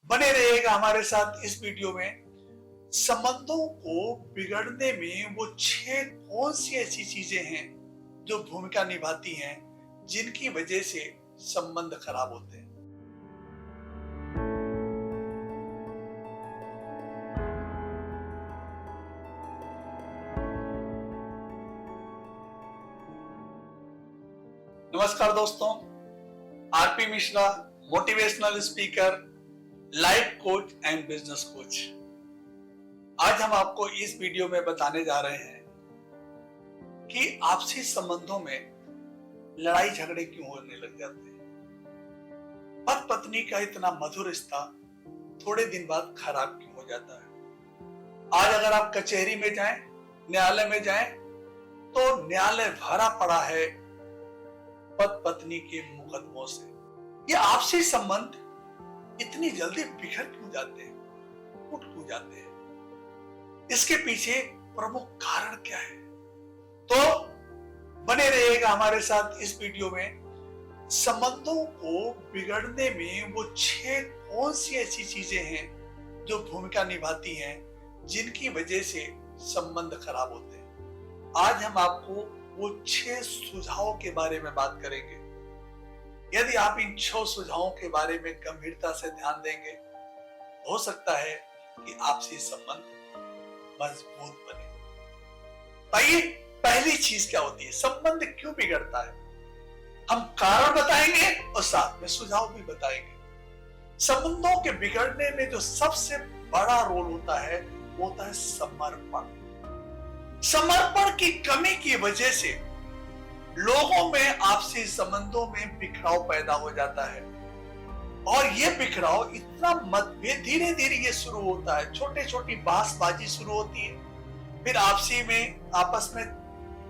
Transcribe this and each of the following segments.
बने रहिएगा हमारे साथ इस वीडियो में। संबंधों को बिगड़ने में वो 6 कौन सी ऐसी चीजें हैं जो भूमिका निभाती हैं जिनकी वजह से संबंध खराब होते हैं। नमस्कार दोस्तों, RP Mishra, motivational speaker, life coach and business coach. आज हम आपको इस वीडियो में बताने जा रहे हैं कि आपसी संबंधों में लड़ाई झगड़े क्यों होने लग जाते हैं। पति पत्नी का इतना मधुर रिश्ता थोड़े दिन बाद खराब क्यों हो जाता है। आज अगर आप कचहरी में जाएं, न्यायालय में जाएं, तो न्यायालय भरा पड़ा है पति पत्नी के मुकदमों से। ये आपसी संबंध इतनी जल्दी बिखर क्यों जाते हैं, टूट क्यों जाते हैं, इसके पीछे प्रमुख कारण क्या है। तो बने रहिएगा हमारे साथ इस वीडियो में। संबंधों को बिगड़ने में वो 6 कौन सी ऐसी चीजें हैं जो भूमिका निभाती हैं जिनकी वजह से संबंध खराब होते हैं। आज हम आपको वो 6 सुझावों के बारे में बात करेंगे। यदि आप इन 6 सुझावों के बारे में गंभीरता से ध्यान देंगे, हो सकता है कि आपसी संबंध मजबूत बने। आइए, पहली चीज क्या होती है, संबंध क्यों बिगड़ता है, हम कारण बताएंगे और साथ में सुझाव भी बताएंगे। संबंधों के बिगड़ने में जो सबसे बड़ा रोल होता है वो होता है समर्पण। समर्पण की कमी की वजह से लोगों में आपसी संबंधों में बिखराव पैदा हो जाता है और ये बिखराव इतना मतभेद धीरे धीरे ये शुरू होता है। छोटे छोटी बहसबाजी शुरू होती है, फिर आपस में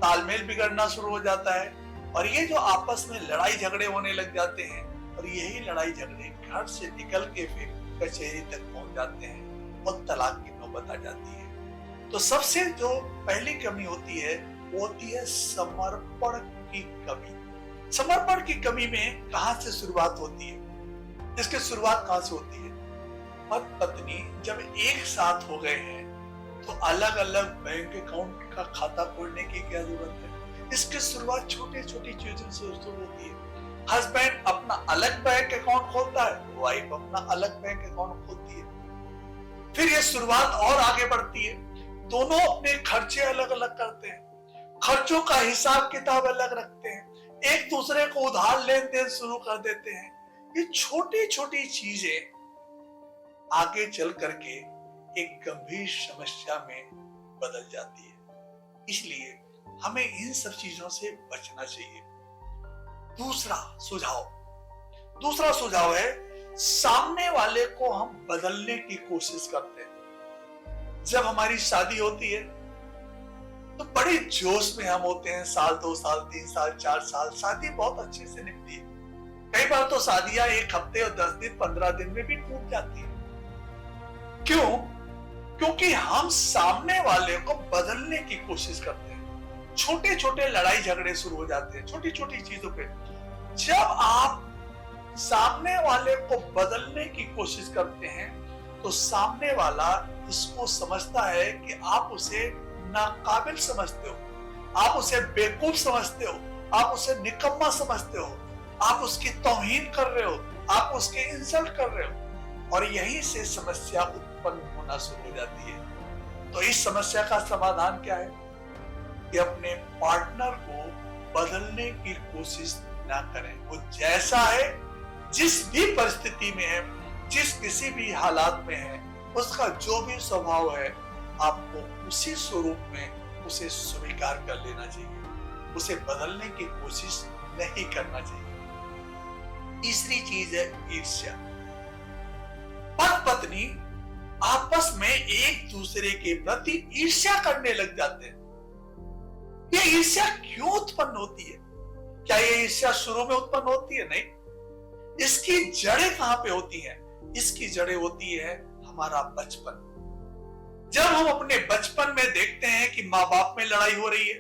तालमेल बिगड़ना शुरू हो जाता है और ये जो आपस में लड़ाई झगड़े होने लग जाते हैं और यही लड़ाई झगड़े घर से निकल के फिर कचहरी तक पहुंच जाते हैं और तलाक की नौबत आ जाती है। तो सबसे जो पहली कमी होती है वो होती है समर्पण की कमी। समर्पण की कमी में कहां से शुरुआत होती है, इसकी शुरुआत कहां से होती है। पति पत्नी जब एक साथ हो गए हैं तो अलग अलग बैंक अकाउंट का खाता खोलने की क्या जरूरत है। इसकी शुरुआत छोटी छोटी चीजों से शुरू होती है। हस्बैंड अपना अलग बैंक अकाउंट खोलता है, वाइफ अपना अलग बैंक अकाउंट खोलती है। फिर ये शुरुआत और आगे बढ़ती है, दोनों अपने खर्चे अलग अलग करते हैं, खर्चों का हिसाब किताब अलग रखते हैं, एक दूसरे को उधार लेन देन शुरू कर देते हैं। ये छोटी छोटी चीजें आगे चल करके एक गंभीर समस्या में बदल जाती है। इसलिए हमें इन सब चीजों से बचना चाहिए। दूसरा सुझाव है, सामने वाले को हम बदलने की कोशिश करते हैं। जब हमारी शादी होती है तो बड़े जोश में हम होते हैं। साल 2 साल 3 साल 4 साल शादी बहुत अच्छे से निपटी है। कई बार तो शादियां 1 हफ्ते और 10 दिन 15 दिन में भी टूट जाती है। क्यों? क्योंकि हम सामने वाले को बदलने की कोशिश करते हैं। छोटे छोटे लड़ाई झगड़े शुरू हो जाते हैं छोटी छोटी चीजों पे। जब आप सामने वाले को बदलने की कोशिश करते हैं तो सामने वाला इसको समझता है कि आप उसे नाकाबिल समझते हो, आप उसे बेवकूफ समझते हो, आप उसे निकम्मा समझते हो, आप उसकी तौहीन कर रहे हो, आप उसके इंसल्ट कर रहे हो और यहीं से समस्या उत्पन्न होना शुरू हो जाती है। तो इस समस्या का समाधान क्या है कि अपने पार्टनर को बदलने की कोशिश ना करें। वो जैसा है, जिस भी परिस्थिति में है, जिस किसी भी हालात में है, उसका जो भी स्वभाव है आपको उसी स्वरूप में उसे स्वीकार कर लेना चाहिए, उसे बदलने की कोशिश नहीं करना चाहिए। तीसरी चीज है ईर्ष्या। पति पत्नी आपस में एक दूसरे के प्रति ईर्ष्या करने लग जाते हैं। ये ईर्ष्या क्यों उत्पन्न होती है? क्या ये ईर्ष्या शुरू में उत्पन्न होती है? नहीं। इसकी जड़ें कहां पे होती हैं? इसकी जड़ें होती है हमारा बचपन। जब हम अपने बचपन में देखते हैं कि माँ बाप में लड़ाई हो रही है,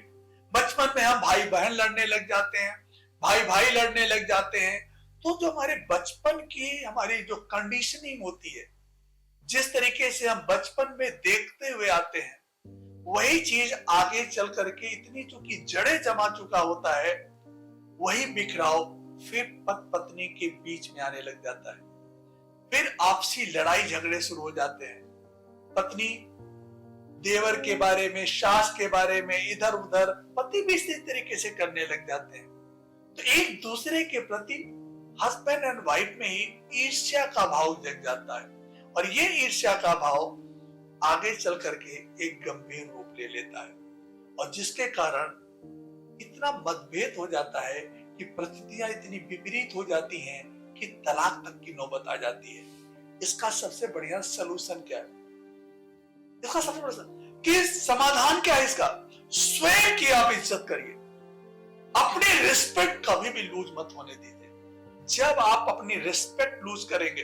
बचपन में हम भाई बहन लड़ने लग जाते हैं, भाई भाई लड़ने लग जाते हैं, तो जो हमारे बचपन की हमारी जो कंडीशनिंग होती है, जिस तरीके से हम बचपन में देखते हुए आते हैं, वही चीज आगे चल करके इतनी चूंकि जड़ें जमा चुका होता है, वही बिखराव फिर पति पत्नी के बीच में आने लग जाता है। फिर आपसी लड़ाई झगड़े शुरू हो जाते हैं। पत्नी देवर के बारे में, सास के बारे में इधर उधर, पति भी इसी तरीके से करने लग जाते हैं। तो एक दूसरे के प्रति हस्बैंड एंड वाइफ में ही ईर्ष्या का भाव जग जाता है, और ये ईर्ष्या का भाव आगे चल करके एक गंभीर रूप ले लेता है, और जिसके कारण इतना मतभेद हो जाता है कि परिस्थितियां इतनी विपरीत हो जाती हैं कि तलाक तक की नौबत आ जाती है। इसका सबसे बढ़िया सलूशन क्या है? इसका सबसे बड़ा कि समाधान क्या है इसका? स्वयं की आप इज्जत करिए, अपनी रिस्पेक्ट कभी भी लूज मत होने दीजिए। जब आप अपनी रिस्पेक्ट लूज करेंगे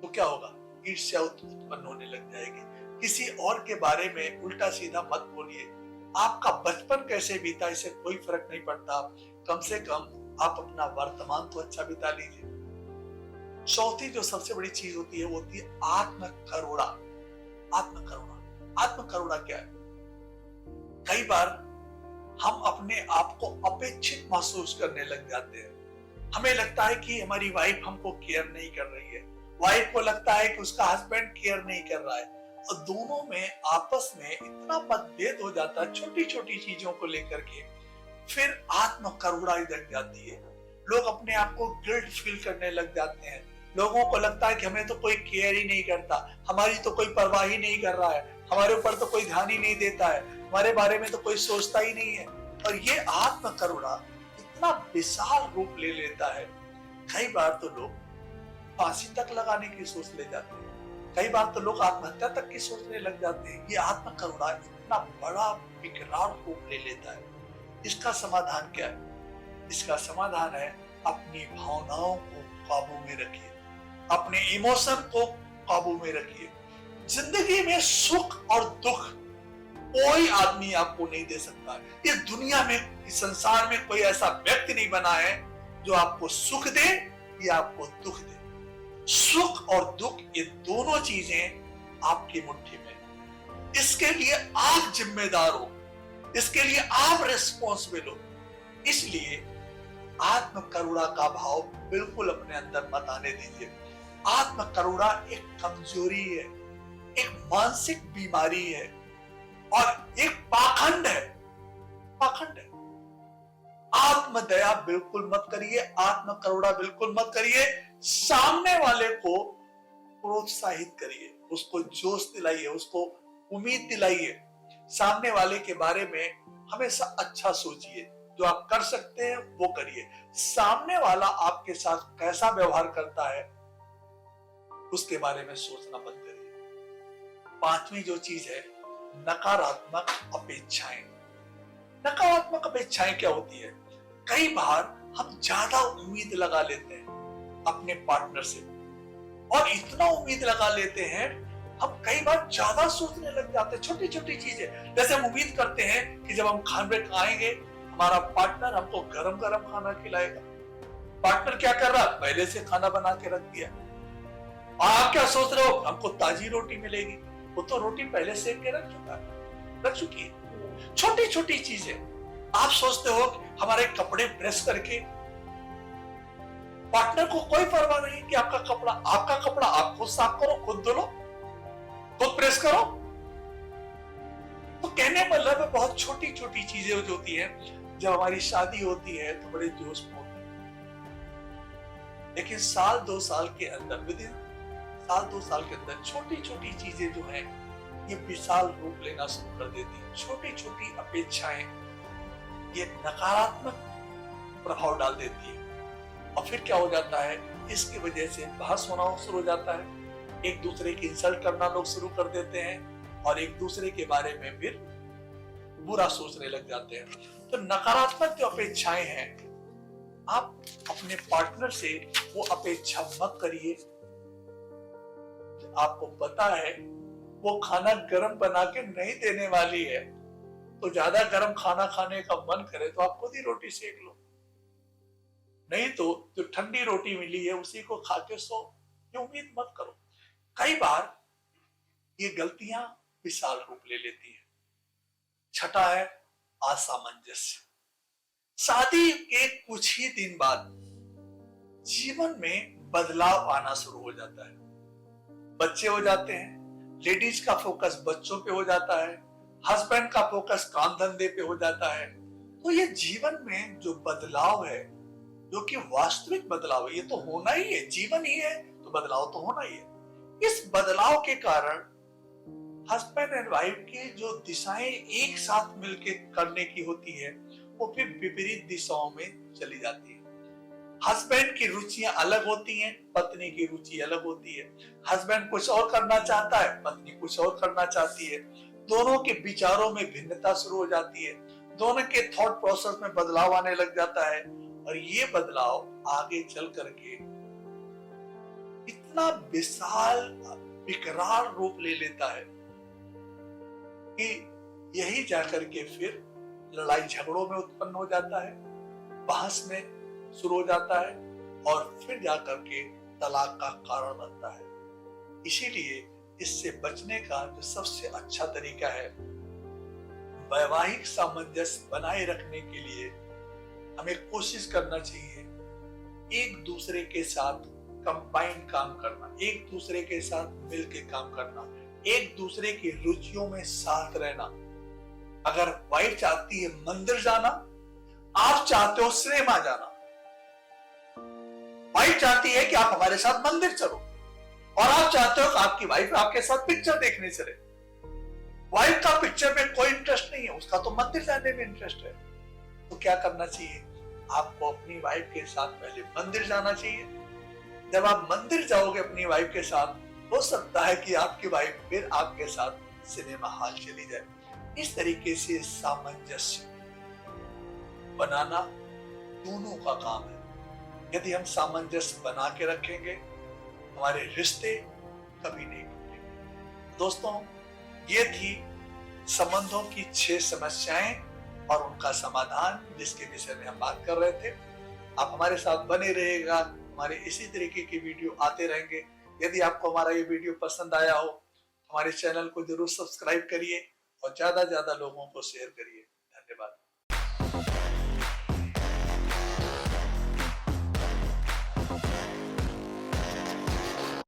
तो क्या होगा? ईर्ष्या उत्पन्न होने लग जाएगी। किसी और के बारे में उल्टा सीधा मत बोलिए। आपका बचपन कैसे बीता इससे कोई फर्क नहीं पड़ता, कम से कम आप अपना वर्तमान तो अच्छा बिता लीजिए। चौथी जो सबसे बड़ी चीज होती है वो होती है आत्म करुणा। आत्म करुणा, आत्म करुणा क्या है? कई बार हम अपने आप को अपेक्षित महसूस करने लग जाते हैं। हमें लगता है कि हमारी वाइफ हमको केयर नहीं कर रही है, वाइफ को लगता है कि उसका हस्बैंड केयर नहीं कर रहा है, और दोनों में आपस में इतना मतभेद हो जाता है छोटी छोटी चीजों को लेकर के। फिर आत्म करुणा जग जाती है। लोग अपने आप को गिल्ट फील करने लग जाते हैं। लोगों को लगता है कि हमें तो कोई केयर ही नहीं करता, हमारी तो कोई परवाह ही नहीं कर रहा है, हमारे ऊपर तो कोई ध्यान ही नहीं देता है, हमारे बारे में तो कोई सोचता ही नहीं है। और ये आत्म करुणा इतना विशाल रूप ले लेता है। कई बार तो लोग फांसी तक लगाने की सोच ले जाते हैं, कई बार तो लोग आत्महत्या तक की सोचने लग जाते हैं। ये आत्म करुणा इतना बड़ा विकराल रूप ले लेता है। इसका समाधान क्या है? इसका समाधान है अपनी भावनाओं को काबू में रखिए, अपने इमोशन को काबू में रखिए। जिंदगी में सुख और दुख कोई आदमी आपको नहीं दे सकता। इस दुनिया में, इस संसार में कोई ऐसा व्यक्ति नहीं बना है जो आपको सुख दे या आपको दुख दे। सुख और दुख ये दोनों चीजें आपकी मुट्ठी में। इसके लिए आप जिम्मेदार हो, इसके लिए आप रिस्पॉन्सिबल हो। इसलिए आत्म करुणा का भाव बिल्कुल अपने अंदर मत आने दीजिए। आत्म करुणा एक कमजोरी है, एक मानसिक बीमारी है, और एक पाखंड है। पाखंड है। आत्म दया बिल्कुल मत करिए, आत्म करुणा बिल्कुल मत करिए। सामने वाले को प्रोत्साहित करिए, उसको जोश दिलाइए, उसको उम्मीद दिलाइए। सामने वाले के बारे में हमेशा अच्छा सोचिए, जो आप कर सकते हैं वो करिए। सामने वाला आपके साथ कैसा व्यवहार करता है उसके बारे में सोचना बंद करिए। पांचवी जो चीज है, नकारात्मक अपेक्षाएं। नकारात्मक अपेक्षाएं क्या होती है? कई बार हम ज्यादा उम्मीद लगा लेते हैं अपने पार्टनर से, और इतना उम्मीद लगा लेते हैं हम कई बार ज्यादा सोचने लग जाते हैं छोटी छोटी चीजें। जैसे हम उम्मीद करते हैं कि जब हम खाने खाएंगे हमारा पार्टनर हमको गरम गरम खाना खिलाएगा। पार्टनर क्या कर रहा है? पहले से खाना बना के रख दिया, और आप क्या सोच रहे हो? हमको ताजी रोटी मिलेगी। वो तो रोटी पहले सेक के रख चुकी है। छोटी छोटी चीजें आप सोचते हो कि हमारे कपड़े प्रेस करके, पार्टनर को कोई परवाह नहीं कि आपका कपड़ा आप खुद साफ करो, खुद धो लो, खुद प्रेस करो। तो कहने मतलब है बहुत छोटी छोटी चीजें जो होती है। जब हमारी शादी होती है तो बड़े जोश में होते हैं, लेकिन साल दो साल के अंदर छोटी छोटी चीजें जो हैं ये विशाल रूप लेना शुरू कर देती है। छोटी छोटी अपेक्षाएं ये नकारात्मक प्रभाव डाल देती है, और फिर क्या हो जाता है? इसकी वजह से बहस होना शुरू हो जाता है, एक दूसरे की इंसल्ट करना लोग शुरू कर देते हैं, और एक दूसरे के बारे में फिर बुरा सोचने लग जाते हैं। तो नकारात्मक जो अपेक्षाएं हैं, आप अपने पार्टनर से वो अपेक्षा मत करिए। आपको पता है वो खाना गरम बना के नहीं देने वाली है, तो ज्यादा गरम खाना खाने का मन करे तो आप खुद ही रोटी सेक लो। नहीं तो जो ठंडी रोटी मिली है उसी को खा के सो, ये उम्मीद मत करो। कई बार ये गलतियां विशाल रूप ले लेती है। छठा है असामंजस्य। शादी के कुछ ही दिन बाद जीवन में बदलाव आना शुरू हो जाता है। बच्चे हो जाते हैं, लेडीज का फोकस बच्चों पे हो जाता है, हस्बैंड का फोकस काम धंधे पे हो जाता है। तो ये जीवन में जो बदलाव है, जो कि वास्तविक बदलाव है, ये तो होना ही है, जीवन ही है तो बदलाव तो होना ही है। इस बदलाव के कारण हस्बैंड एंड वाइफ की जो दिशाएं एक साथ मिलकर करने की होती है वो फिर विपरीत दिशाओं में चली जाती है। हस्बैंड की रुचियां अलग होती हैं, पत्नी की रुचि अलग होती है। हस्बैंड कुछ और करना चाहता है, पत्नी कुछ और करना चाहती है। दोनों के विचारों में भिन्नता शुरू हो जाती है, दोनों के थॉट प्रोसेस में बदलाव आने लग जाता है और ये बदलाव आगे चल करके इतना विशाल विकराल रूप ले लेता है कि यही जाकर के फिर लड़ाई झगड़ों में उत्पन्न हो जाता है, बहस में शुरू हो जाता है और फिर जाकर के तलाक का कारण बनता है। इसीलिए इससे बचने का जो सबसे अच्छा तरीका है, वैवाहिक सामंजस्य बनाए रखने के लिए हमें कोशिश करना चाहिए एक दूसरे के साथ कंबाइन काम करना, एक दूसरे के साथ मिलकर काम करना, एक दूसरे की रुचियों में साथ रहना। अगर वाइफ चाहती है मंदिर जाना, आप चाहते हो सिनेमा जाना। वाइफ चाहती है कि आप हमारे साथ मंदिर चलो और आप चाहते हो कि आपकी वाइफ आपके साथ पिक्चर देखने चले। वाइफ का पिक्चर में कोई इंटरेस्ट नहीं है, उसका तो मंदिर जाने में इंटरेस्ट है। तो क्या करना चाहिए? आपको अपनी वाइफ के साथ पहले मंदिर जाना चाहिए। जब आप मंदिर जाओगे अपनी वाइफ के साथ, हो सकता है कि आपकी वाइफ फिर आपके साथ सिनेमा हॉल चली जाए। इस तरीके से सामंजस्य बनाना दोनों का काम है। यदि हम सामंजस्य बना के रखेंगे, हमारे रिश्ते कभी नहीं टूटेंगे। दोस्तों, ये थी संबंधों की 6 समस्याएं और उनका समाधान, जिसके विषय में हम बात कर रहे थे। आप हमारे साथ बने रहिएगा, हमारे इसी तरीके की वीडियो आते रहेंगे। यदि आपको हमारा ये वीडियो पसंद आया हो, हमारे चैनल को जरूर सब्सक्राइब करिए और ज्यादा लोगों को शेयर करिए। धन्यवाद।